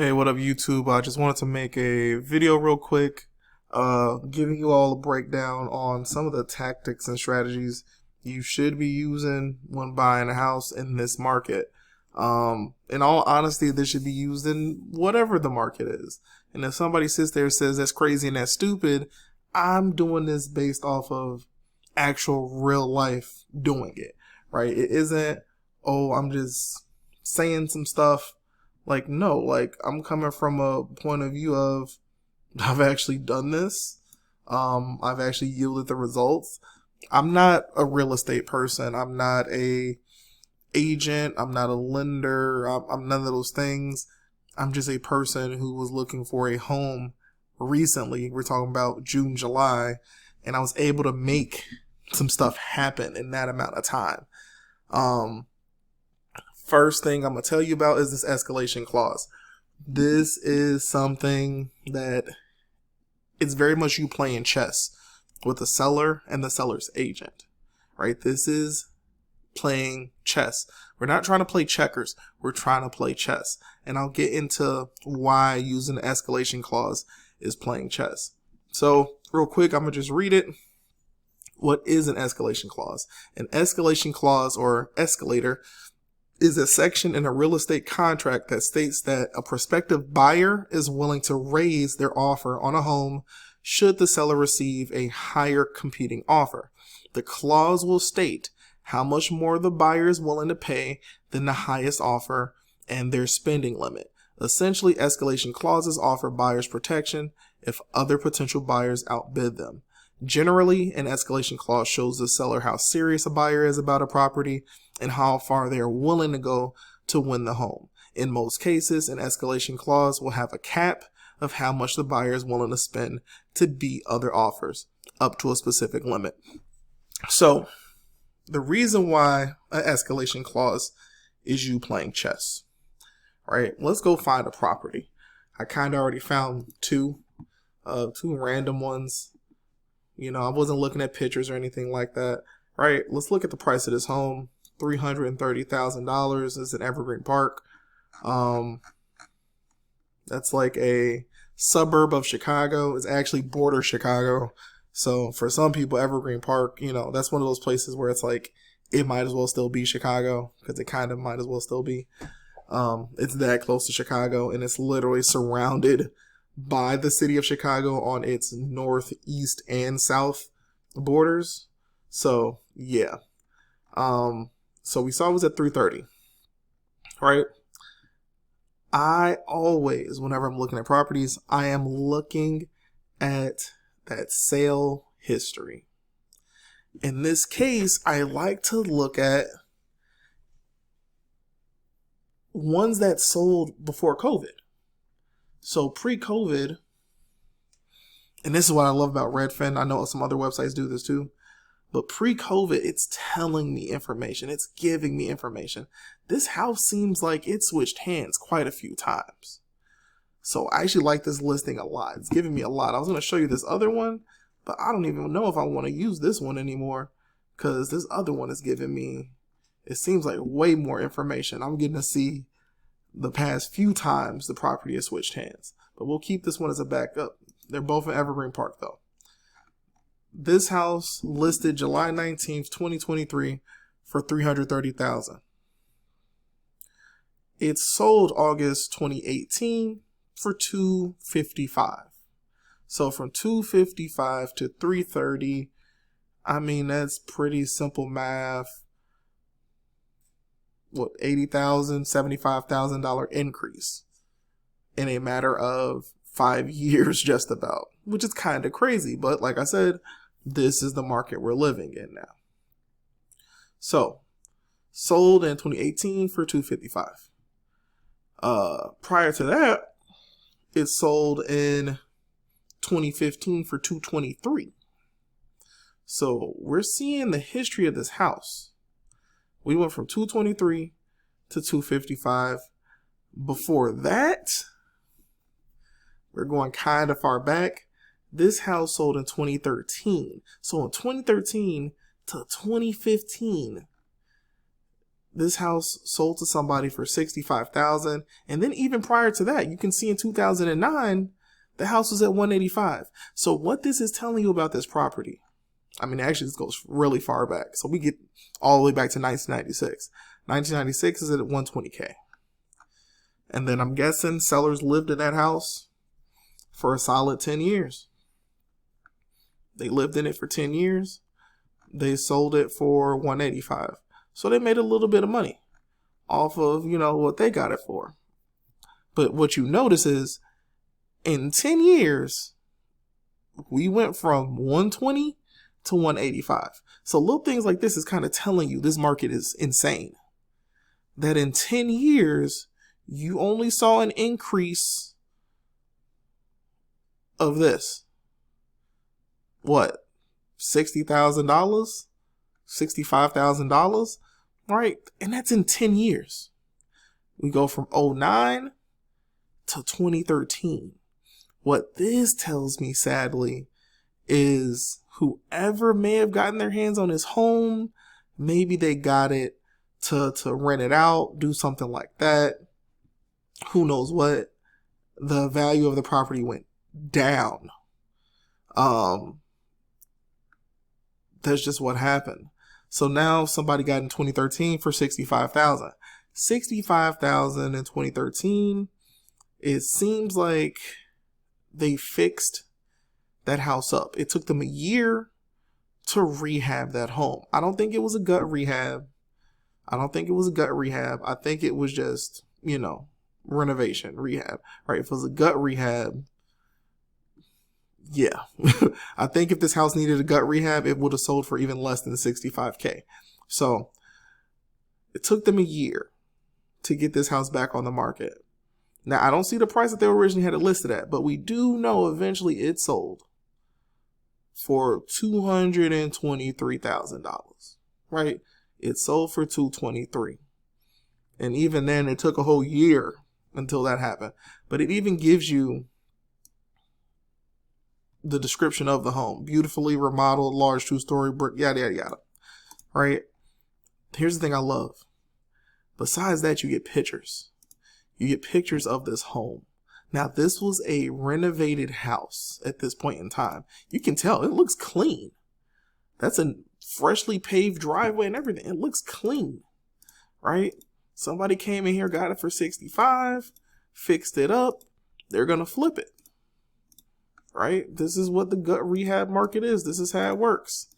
Hey, what up, YouTube? I just wanted to make a video real quick, giving you all a breakdown on some of the tactics and strategies you should be using when buying a house in this market. In all honesty, this should be used in whatever the market is. And if somebody sits there and says that's crazy and that's stupid, I'm doing this based off of actual real life doing it, right? It isn't, oh, I'm just saying some stuff. Like, no, like I'm coming from a point of view of I've actually done this. I've actually yielded the results. I'm not a real estate person. I'm not a agent. I'm not a lender. I'm none of those things. I'm just a person who was looking for a home recently. We're talking about June, July, and I was able to make some stuff happen in that amount of time. First thing I'm going to tell you about is this escalation clause. This is something that it's very much you playing chess with the seller and the seller's agent, right? This is playing chess. We're not trying to play checkers. We're trying to play chess. And I'll get into why using the escalation clause is playing chess. So real quick, I'm going to just read it. What is an escalation clause? An escalation clause or escalator is a section in a real estate contract that states that a prospective buyer is willing to raise their offer on a home should the seller receive a higher competing offer. The clause will state how much more the buyer is willing to pay than the highest offer and their spending limit. Essentially, escalation clauses offer buyers protection if other potential buyers outbid them. Generally, an escalation clause shows the seller how serious a buyer is about a property and how far they are willing to go to win the home. In most cases, an escalation clause will have a cap of how much the buyer is willing to spend to beat other offers up to a specific limit. So, the reason why an escalation clause is you playing chess, right? Let's go find a property. I kind of already found two random ones. You know, I wasn't looking at pictures or anything like that, right? Let's look at the price of this home. $330,000 is in Evergreen Park. That's like a suburb of Chicago. It's actually border Chicago. So for some people, Evergreen Park, you know, that's one of those places where it's like, it might as well still be Chicago because it kind of might as well still be. It's that close to Chicago and it's literally surrounded by the city of Chicago on its northeast and south borders. So yeah. So we saw it was at 330, right? I always, whenever I'm looking at properties, I am looking at that sale history. In this case, I like to look at ones that sold before COVID. So pre-COVID, and this is what I love about Redfin. I know some other websites do this too. But pre-COVID, it's telling me information. It's giving me information. This house seems like it switched hands quite a few times. So I actually like this listing a lot. It's giving me a lot. I was going to show you this other one, but I don't even know if I want to use this one anymore because this other one is giving me, it seems like way more information. I'm getting to see the past few times the property has switched hands. But we'll keep this one as a backup. They're both in Evergreen Park though. This house listed July 19th, 2023 for $330,000. It sold August 2018 for $255,000. So from $255,000 to $330,000, I mean, that's pretty simple math. What, $80,000, $75,000 increase in a matter of 5 years just about, which is kind of crazy. But like I said, this is the market we're living in now. So, sold in 2018 for $255,000. Prior to that, it sold in 2015 for $223,000. So, we're seeing the history of this house. We went from $223,000 to $255,000. Before that, we're going kind of far back. This house sold in 2013. So in 2013 to 2015, this house sold to somebody for $65,000. And then even prior to that, you can see in 2009, the house was at $185,000. So what this is telling you about this property, I mean, actually, this goes really far back. So we get all the way back to 1996. 1996 is at $120K. And then I'm guessing sellers lived in that house for a solid 10 years. They lived in it for 10 years. They sold it for $185,000. So they made a little bit of money off of, what they got it for. But what you notice is in 10 years, we went from 120 to 185. So little things like this is kind of telling you this market is insane. That in 10 years, you only saw an increase of this. What? $60,000? $65,000? Right? And that's in 10 years. We go from 2009 to 2013. What this tells me, sadly, is whoever may have gotten their hands on his home, maybe they got it to rent it out, do something like that. Who knows what? The value of the property went down. That's just what happened. So now somebody got in 2013 for $65,000. $65,000 in 2013. It seems like they fixed that house up. It took them a year to rehab that home. I don't think it was a gut rehab. I think it was just, renovation, rehab, right? If it was a gut rehab, yeah. I think if this house needed a gut rehab, it would have sold for even less than $65K. So it took them a year to get this house back on the market. Now, I don't see the price that they originally had it listed at, but we do know eventually it sold for $223,000, right? It sold for $223,000. And even then, it took a whole year until that happened. But it even gives you the description of the home. Beautifully remodeled, large 2-story brick, yada, yada, yada. Right? Here's the thing I love. Besides that, you get pictures. You get pictures of this home. Now, this was a renovated house at this point in time. You can tell it looks clean. That's a freshly paved driveway and everything. It looks clean, right? Somebody came in here, got it for $65,000, fixed it up. They're going to flip it, right? This is what the gut rehab market is. This is how it works,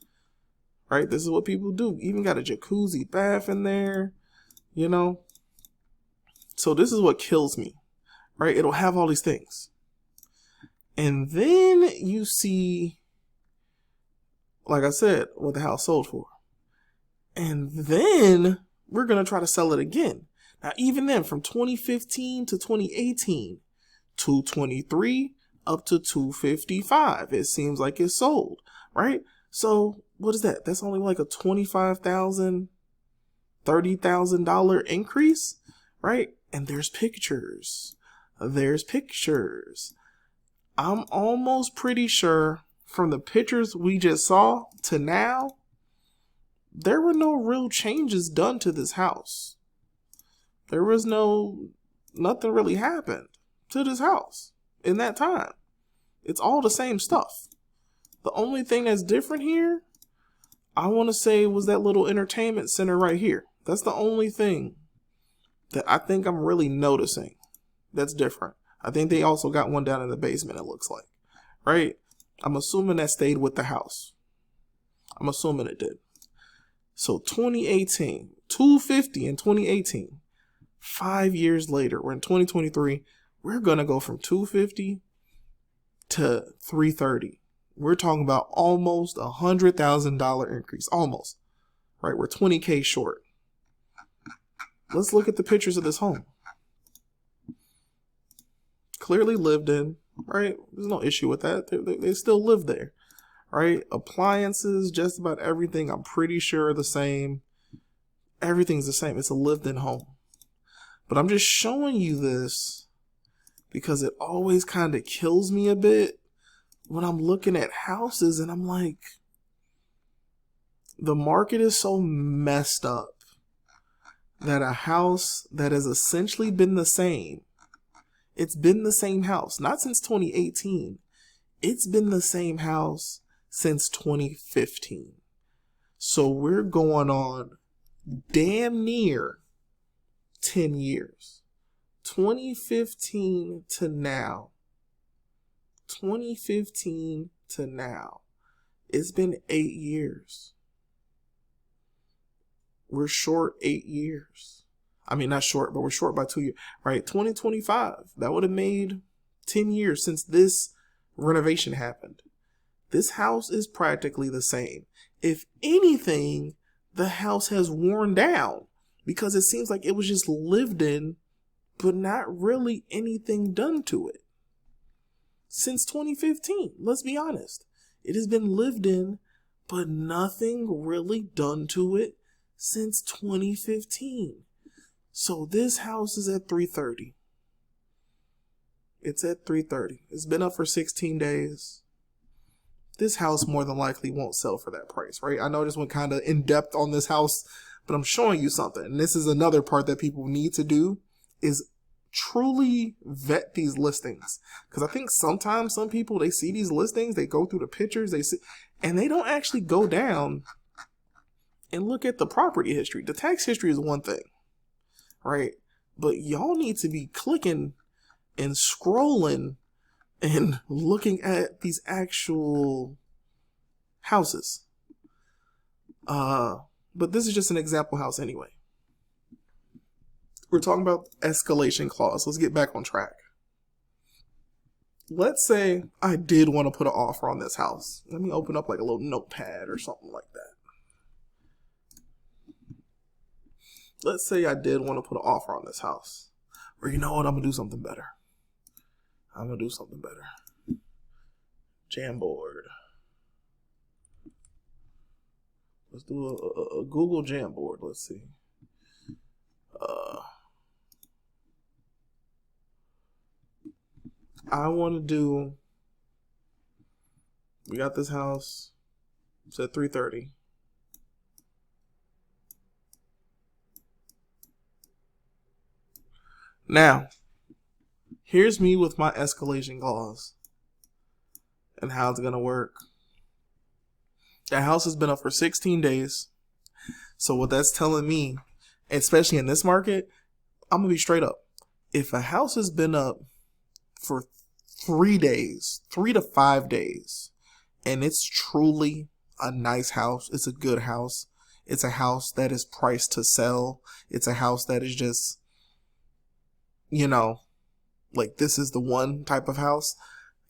right? This is what people do. Even got a jacuzzi bath in there, So this is what kills me, right? It'll have all these things. And then you see, like I said, what the house sold for. And then we're going to try to sell it again. Now, even then, from 2015 to 2018, 223 up to 255. It seems like it sold, right? So what is that? That's only like a $25,000, $30,000 increase, right? And there's pictures. I'm almost pretty sure from the pictures we just saw to now, there were no real changes done to this house. There was nothing really happened to this house in that time. It's all the same stuff. The only thing that's different here, I want to say, was that little entertainment center right here. That's the only thing that I think I'm really noticing that's different. I think they also got one down in the basement, it looks like, right? I'm assuming that stayed with the house. I'm assuming it did. So 2018, 250 in 2018. 5 years later, we're in 2023. We're going to go from 250 to 330. We're talking about almost $100,000 increase. Almost. Right? We're 20K short. Let's look at the pictures of this home. Clearly lived in, right? There's no issue with that. They still live there, right? Appliances, just about everything, I'm pretty sure are the same. Everything's the same. It's a lived-in home. But I'm just showing you this because it always kind of kills me a bit when I'm looking at houses and I'm like, the market is so messed up that a house that has essentially been the same, it's been the same house, not since 2018. It's been the same house since 2015. So we're going on damn near 10 years. 2015 to now. 2015 to now. It's been 8 years. We're short 8 years. I mean, not short, but we're short by 2 years. Right? 2025. That would have made 10 years since this renovation happened. This house is practically the same. If anything, the house has worn down because it seems like it was just lived in, but not really anything done to it. Since 2015, let's be honest. It has been lived in, but nothing really done to it since 2015. So this house is at 330. It's at 330. It's been up for 16 days. This house more than likely won't sell for that price, right? I know this went kind of in depth on this house, but I'm showing you something. And this is another part that people need to do is truly vet these listings. Because I think sometimes some people, they see these listings, they go through the pictures, they see, and they don't actually go down and look at the property history. The tax history is one thing, right? But y'all need to be clicking and scrolling and looking at these actual houses. But this is just an example house anyway. We're talking about escalation clause. Let's get back on track. Let's say I did want to put an offer on this house. Let me open up like a little notepad or something like that. Let's say I did want to put an offer on this house. Or you know what? I'm going to do something better. Jamboard. Let's do a Google Jamboard. Let's see. I want to do, we got this house, it's at 330. Now, here's me with my escalation clause and how it's going to work. That house has been up for 16 days. So what that's telling me, especially in this market, I'm going to be straight up. If a house has been up for 3 days, 3 to 5 days, and it's truly a nice house, it's a good house, it's a house that is priced to sell, it's a house that is just, you know, like this is the one type of house,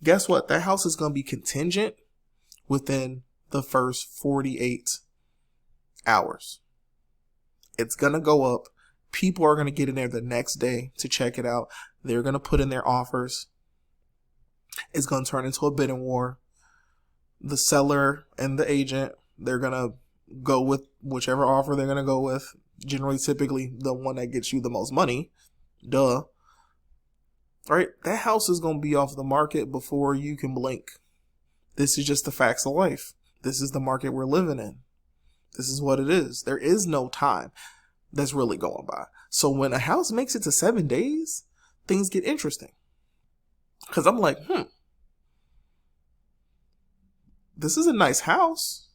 guess what? That house is going to be contingent within the first 48 hours. It's going to go up. People are going to get in there the next day to check it out. They're going to put in their offers. It's going to turn into a bidding war. The seller and the agent, they're going to go with whichever offer they're going to go with. Generally, typically, the one that gets you the most money. Duh. Right? That house is going to be off the market before you can blink. This is just the facts of life. This is the market we're living in. This is what it is. There is no time that's really going by. So when a house makes it to 7 days, things get interesting. Because I'm like, this is a nice house,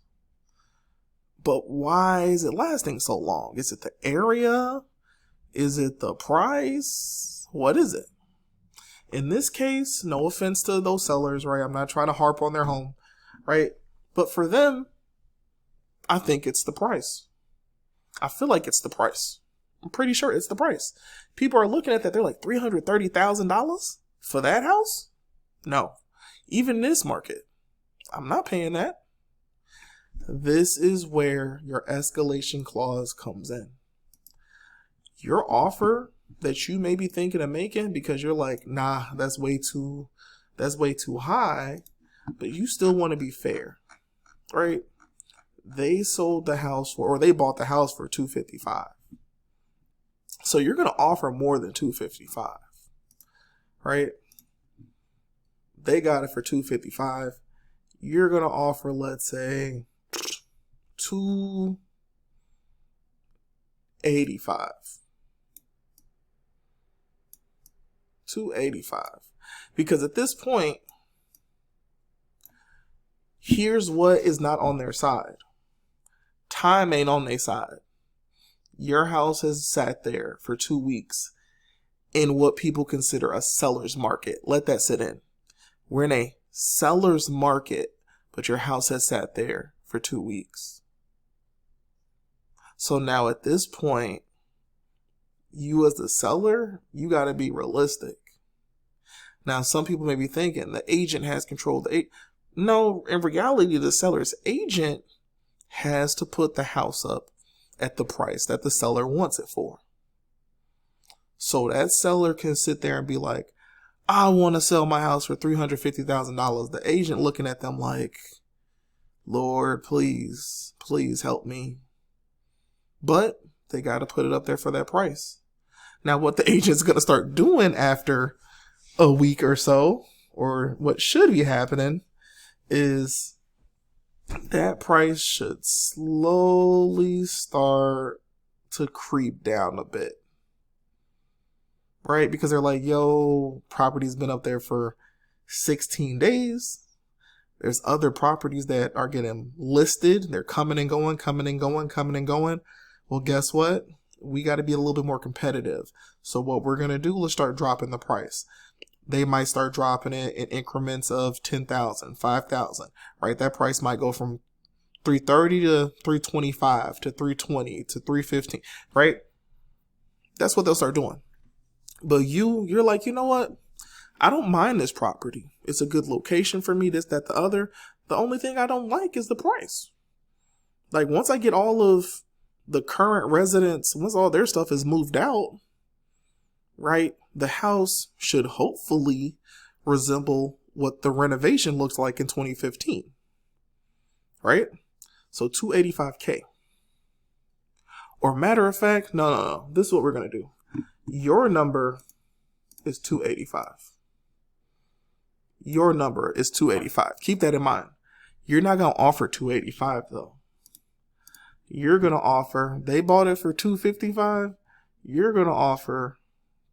but why is it lasting so long? Is it the area? Is it the price? What is it? In this case, no offense to those sellers, right? I'm not trying to harp on their home, right? But for them, I think it's the price. I feel like it's the price. I'm pretty sure it's the price. People are looking at that. They're like $330,000 for that house? No. Even this market, I'm not paying that. This is where your escalation clause comes in. Your offer that you may be thinking of making because you're like, nah, that's way too high, but you still want to be fair, right? They sold the house for, or they bought the house for $255. So you're going to offer more than $255, right? They got it for $255. You're going to offer, let's say, $280. 285. 285. Because at this point, here's what is not on their side. Time ain't on their side. Your house has sat there for 2 weeks in what people consider a seller's market. Let that sit in. We're in a seller's market, but your house has sat there for 2 weeks. So now at this point, you as the seller, you got to be realistic. Now, some people may be thinking the agent has control. No, in reality, the seller's agent has to put the house up at the price that the seller wants it for. So that seller can sit there and be like, I want to sell my house for $350,000. The agent looking at them like, Lord, please, please help me. But they got to put it up there for that price. Now, what the agent's going to start doing after a week or so, or what should be happening, is that price should slowly start to creep down a bit. Right? Because they're like, yo, property's been up there for 16 days. There's other properties that are getting listed. They're coming and going, coming and going, coming and going. Well, guess what? We got to be a little bit more competitive. So what we're going to do, let's start dropping the price. They might start dropping it in increments of 10,000, 5,000, right? That price might go from 330 to 325 to 320 to 315, right? That's what they'll start doing. But you're like, you know what? I don't mind this property. It's a good location for me, this, that, the other. The only thing I don't like is the price. Like, once I get all of the current residents, once all their stuff is moved out, right, the house should hopefully resemble what the renovation looks like in 2015, right? So $285K. Or matter of fact, no. This is what we're going to do. Your number is $285. Your number is $285. Keep that in mind. You're not going to offer $285 though. You're going to offer, they bought it for $255. You're going to offer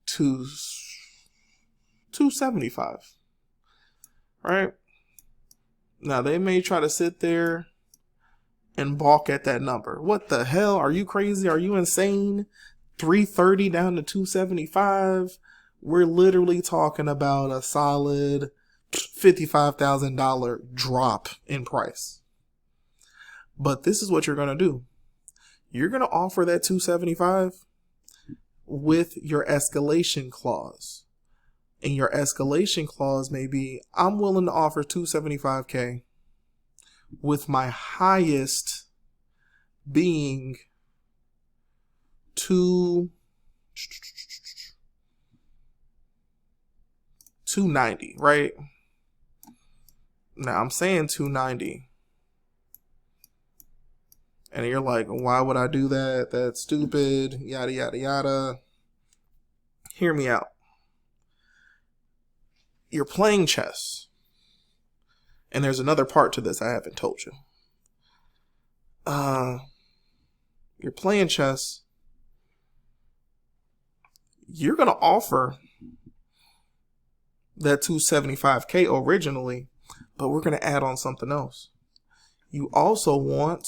$275. Right? Now they may try to sit there and balk at that number. What the hell? Are you crazy? Are you insane? 330 down to 275. We're literally talking about a solid $55,000 drop in price. But this is what you're going to do. You're going to offer that 275 with your escalation clause. And your escalation clause may be, I'm willing to offer $275K with my highest being $290, right? Now I'm saying 290. And you're like, why would I do that? That's stupid, yada, yada, yada. Hear me out. You're playing chess. And there's another part to this I haven't told you. You're playing chess. You're going to offer that $275K originally, but we're going to add on something else. You also want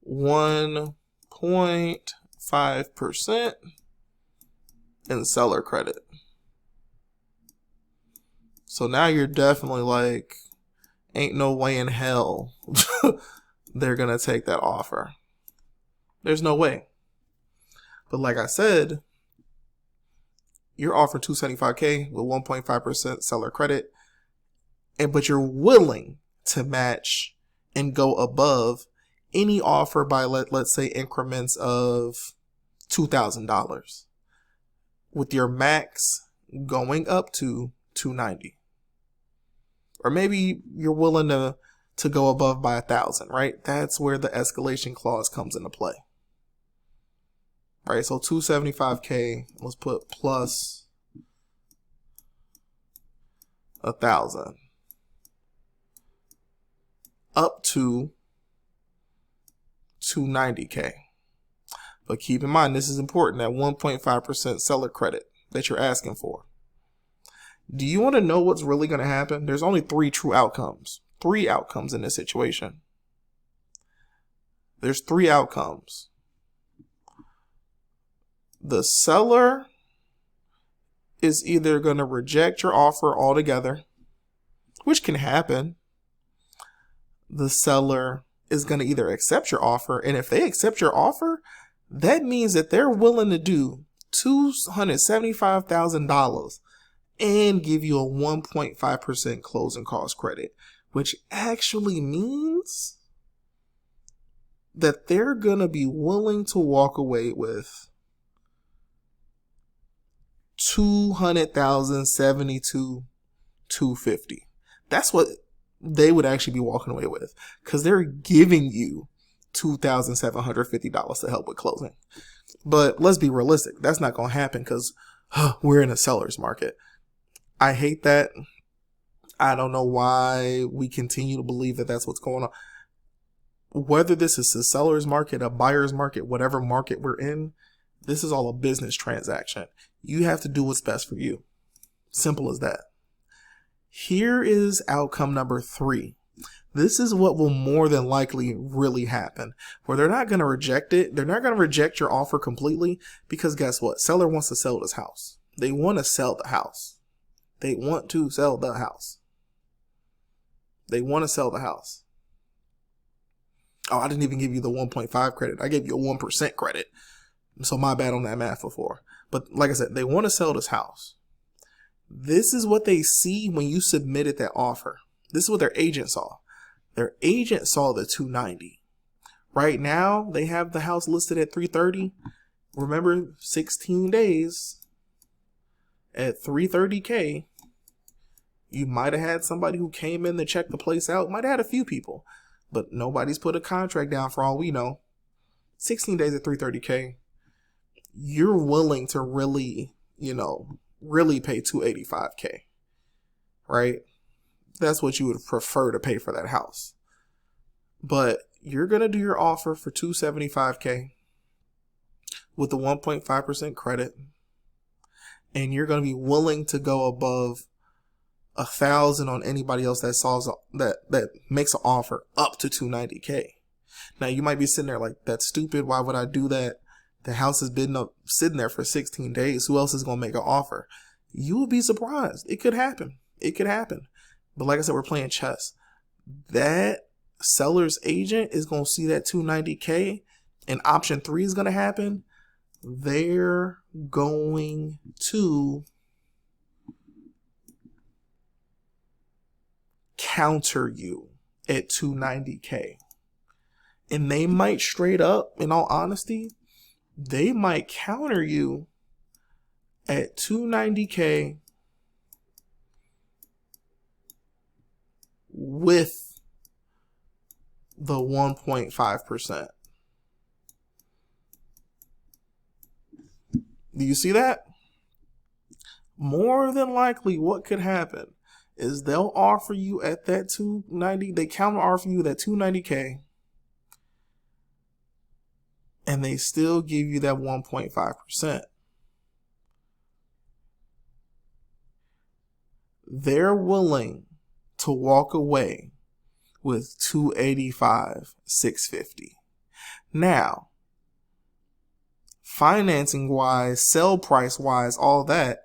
1.5% in seller credit. So now you're definitely like, ain't no way in hell they're going to take that offer. There's no way. But like I said, you're offering $275K with 1.5% seller credit, but you're willing to match and go above any offer by let's say increments of $2,000, with your max going up to $290. Or maybe you're willing to go above by $1,000, right? That's where the escalation clause comes into play. Right, so $275K, let's put plus $1,000 up to $290K. But keep in mind, this is important, that 1.5% seller credit that you're asking for. Do you want to know what's really going to happen? There's only three true outcomes. Three outcomes in this situation. There's three outcomes. The seller is either going to reject your offer altogether, which can happen. The seller is going to either accept your offer, and if they accept your offer, that means that they're willing to do $275,000 and give you a 1.5% closing cost credit, which actually means that they're going to be willing to walk away with $200,072,250. That's what they would actually be walking away with, because they're giving you $2,750 to help with closing. But let's be realistic. That's not going to happen because we're in a seller's market. I hate that. I don't know why we continue to believe that that's what's going on. Whether this is a seller's market, a buyer's market, whatever market we're in, this is all a business transaction. You have to do what's best for you. Simple as that. Here is outcome number 3. This is what will more than likely really happen, where they're not going to reject it. They're not going to reject your offer completely, because guess what? Seller wants to sell this house. They want to sell the house. They want to sell the house. They want to sell the house. Oh, I didn't even give you the 1.5 credit. I gave you a 1% credit. So my bad on that math before. But like I said, they want to sell this house. This is what they see when you submitted that offer. This is what their agent saw. Their agent saw the 290. Right now, they have the house listed at 330. Remember, 16 days at 330K. You might have had somebody who came in to check the place out. Might have had a few people, but nobody's put a contract down for all we know. 16 days at 330K. You're willing to really, really pay 285K, right? That's what you would prefer to pay for that house. But you're going to do your offer for $275K with the 1.5% credit. And you're going to be willing to go above $1,000 on anybody else that solves that makes an offer up to $290K. Now you might be sitting there like, that's stupid. Why would I do that? The house has been sitting there for 16 days. Who else is going to make an offer? You would be surprised. It could happen. It could happen. But like I said, we're playing chess. That seller's agent is going to see that 290K, and option 3 is going to happen. They're going to counter you at 290K. And they might straight up, in all honesty, they might counter you at 290K with the 1.5%. Do you see that? More than likely, what could happen is they'll offer you at that 290, they counter offer you that 290K, and they still give you that 1.5%. They're willing to walk away with $285,650. Now, financing wise, sell price wise, all that,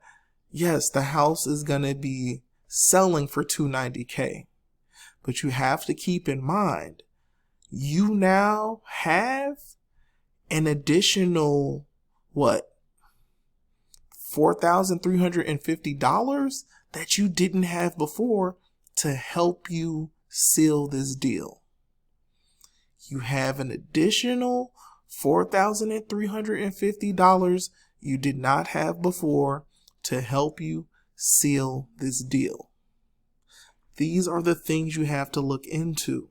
yes, the house is going to be selling for $290K. But you have to keep in mind, you now have an additional, $4,350 that you didn't have before to help you seal this deal. You have an additional $4,350 you did not have before to help you seal this deal. These are the things you have to look into.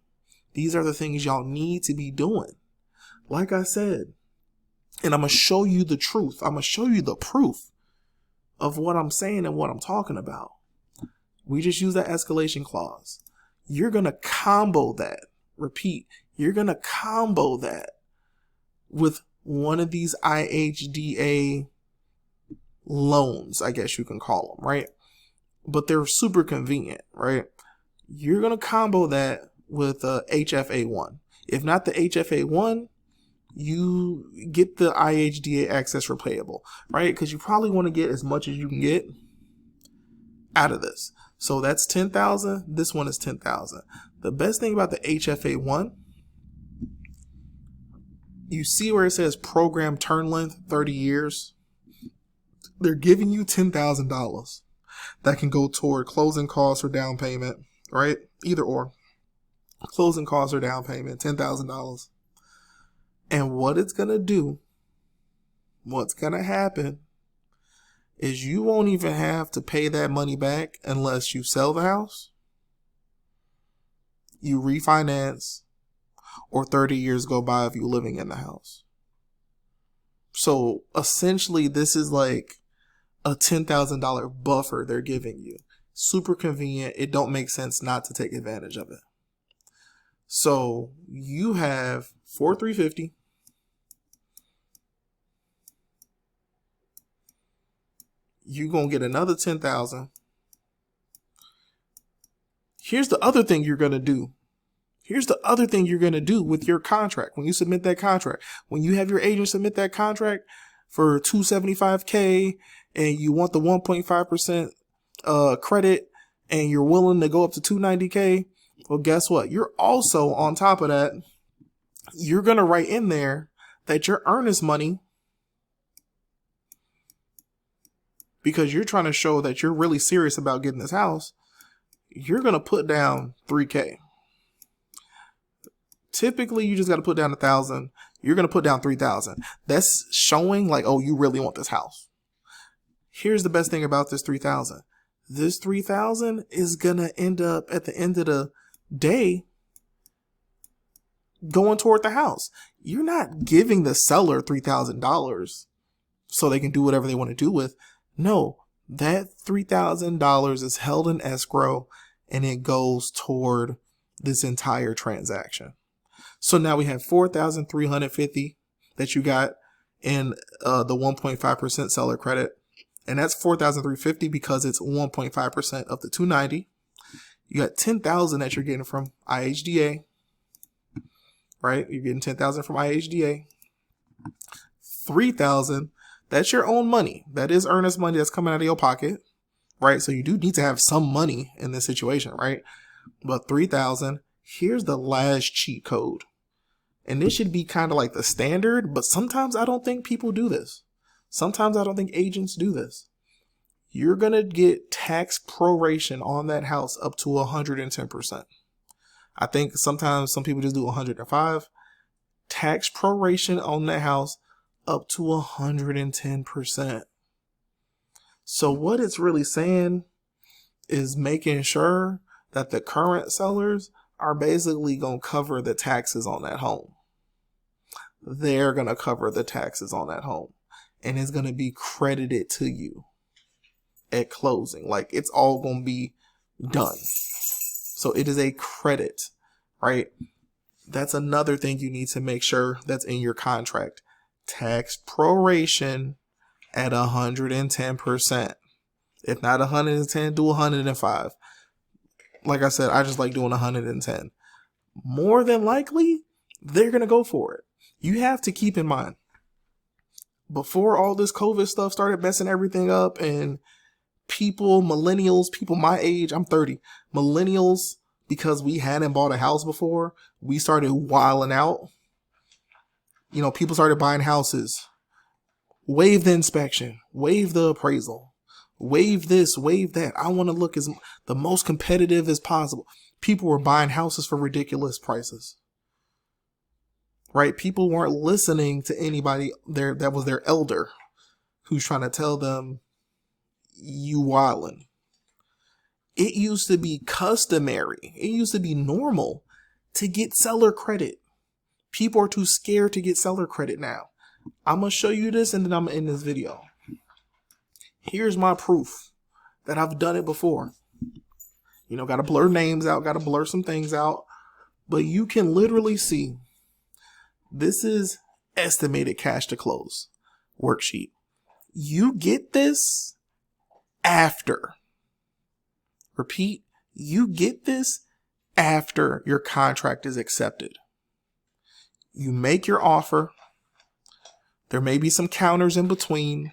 These are the things y'all need to be doing. Like I said, and I'm going to show you the truth. I'm going to show you the proof of what I'm saying and what I'm talking about. We just use that escalation clause. You're going to combo that. Repeat, you're going to combo that with one of these IHDA loans, I guess you can call them, right? But they're super convenient, right? You're going to combo that with a HFA1. If not the HFA1, you get the IHDA access repayable, right? Because you probably want to get as much as you can get out of this. So that's 10,000. This one is 10,000. The best thing about the HFA1, you see where it says program term length 30 years. They're giving you $10,000 that can go toward closing costs or down payment, right? Either or. Closing costs or down payment, $10,000. And what it's going to do, what's going to happen, is you won't even have to pay that money back unless you sell the house, you refinance, or 30 years go by of you living in the house. So essentially, this is like a $10,000 buffer they're giving you. Super convenient. It don't make sense not to take advantage of it. So you have 4,350. You're going to get another 10,000. Here's the other thing you're going to do. Here's the other thing you're going to do with your contract. When you submit that contract, when you have your agent submit that contract for $275K and you want the 1.5% credit and you're willing to go up to $290K, well, guess what? You're also, on top of that, you're going to write in there that your earnest money, because you're trying to show that you're really serious about getting this house, you're going to put down $3K. Typically, you just got to put down $1,000. You're going to put down $3,000. That's showing like, oh, you really want this house. Here's the best thing about this $3,000. This $3,000 is going to end up at the end of the day going toward the house. You're not giving the seller $3,000 so they can do whatever they want to do with. No, that $3,000 is held in escrow and it goes toward this entire transaction. So now we have $4,350 that you got in the 1.5% seller credit. And that's $4,350 because it's 1.5% of the $290. You got $10,000 that you're getting from IHDA, right? You're getting $10,000 from IHDA. $3,000, that's your own money. That is earnest money that's coming out of your pocket, right? So you do need to have some money in this situation, right? But $3,000, here's the last cheat code. And this should be kind of like the standard, but sometimes I don't think people do this. Sometimes I don't think agents do this. You're going to get tax proration on that house up to 110%. I think sometimes some people just do 105. Tax proration on that house up to 110%. So what it's really saying is making sure that the current sellers are basically going to cover the taxes on that home. They're going to cover the taxes on that home. And it's going to be credited to you at closing. Like, it's all going to be done. So it is a credit, right? That's another thing you need to make sure that's in your contract. Tax proration at 110%. If not 110, do 105. Like I said, I just like doing 110. More than likely, they're going to go for it. You have to keep in mind, before all this COVID stuff started messing everything up and people, millennials, people my age, I'm 30, millennials, because we hadn't bought a house before, we started wilding out. You know, people started buying houses. Waive the inspection, waive the appraisal, waive this, waive that. I want to look as the most competitive as possible. People were buying houses for ridiculous prices. Right? People weren't listening to anybody there that was their elder who's trying to tell them you wildin'. It used to be customary. It used to be normal to get seller credit. People are too scared to get seller credit now. I'm going to show you this and then I'm going to end this video. Here's my proof that I've done it before. You know, got to blur names out, got to blur some things out. But you can literally see this is estimated cash to close worksheet. You get this after. Repeat, you get this after your contract is accepted. You make your offer. There may be some counters in between,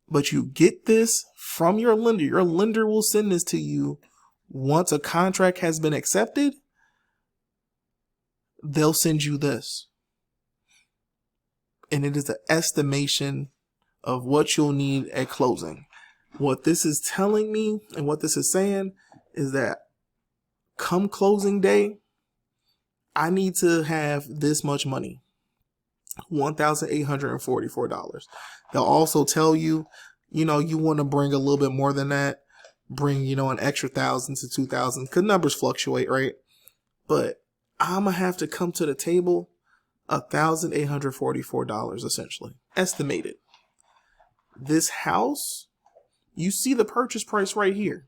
but you get this from your lender. Your lender will send this to you once a contract has been accepted. They'll send you this. And it is an estimation of what you'll need at closing. What this is telling me and what this is saying is that come closing day, I need to have this much money, $1,844. They'll also tell you, you want to bring a little bit more than that. Bring, an extra 1,000 to 2,000 because numbers fluctuate, right? But I'm going to have to come to the table $1,844 essentially, estimated. This house, you see the purchase price right here.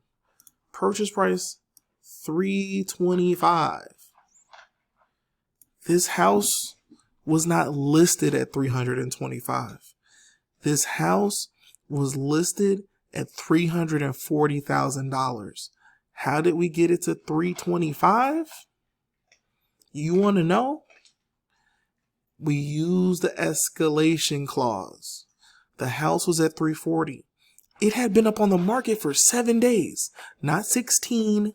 Purchase price $325. This house was not listed at $325. This house was listed at $340,000. How did we get it to $325? You want to know? We used the escalation clause. The house was at $340. It had been up on the market for 7 days, not 16,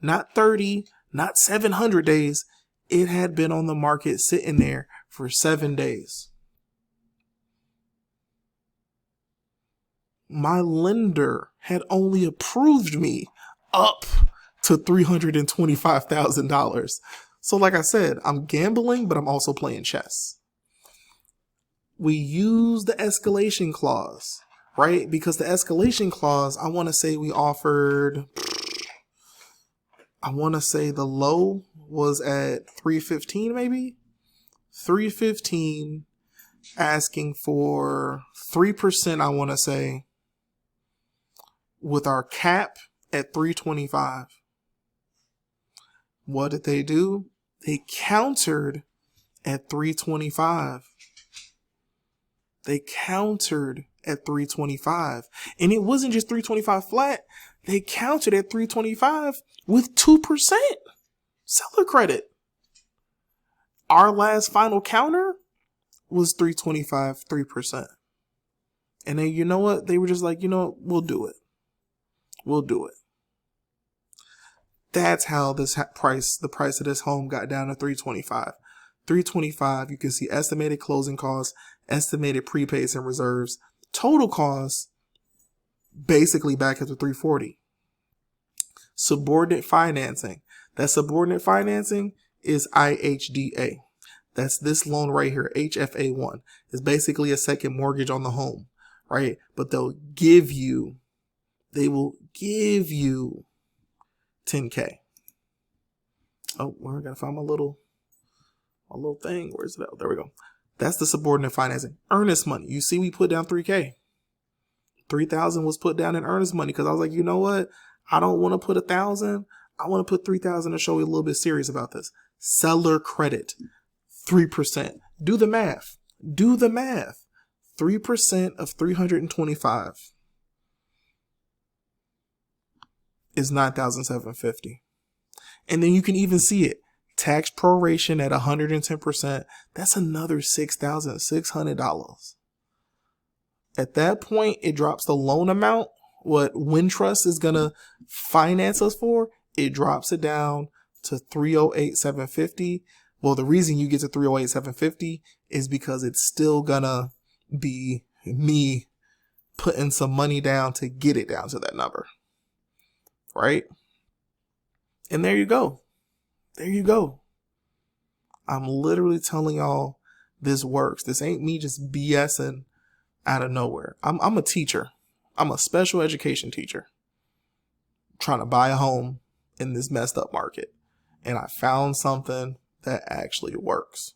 not 30, not 700 days. It had been on the market sitting there for 7 days. My lender had only approved me up to $325,000. So like I said, I'm gambling, but I'm also playing chess. We use the escalation clause, right? Because the escalation clause, I want to say we offered, I want to say the low was at 315 maybe? 315, asking for 3%, I want to say, with our cap at 325. What did they do? They countered at 325. They countered at 325. And it wasn't just 325 flat. They countered at 325 with 2% seller credit. Our last final counter was 325, 3%. And then you know what? They were just like, we'll do it. We'll do it. That's how the price of this home got down to 325. 325, you can see estimated closing costs, estimated prepaids and reserves, total costs, basically back at the 340. Subordinate financing. That subordinate financing is IHDA. That's this loan right here, HFA1. It's basically a second mortgage on the home, right? But they will give you 10K. Oh, we're gonna find my little thing. Where's it at? There we go. That's the subordinate financing. Earnest money. You see, we put down 3K. 3,000 was put down in earnest money because I was like, you know what? I don't want to put 1,000. I want to put 3,000 to show you a little bit serious about this. Seller credit, 3%. Do the math. 3% of 325 is $9,750. And then you can even see it. Tax proration at 110%. That's another $6,600. At that point, it drops the loan amount. What Wintrust is going to finance us for, it drops it down to $308,750. Well, the reason you get to $308,750 is because it's still going to be me putting some money down to get it down to that number. Right? And there you go. I'm literally telling y'all this works. This ain't me just BSing out of nowhere. I'm a teacher. I'm a special education teacher trying to buy a home in this messed up market. And I found something that actually works.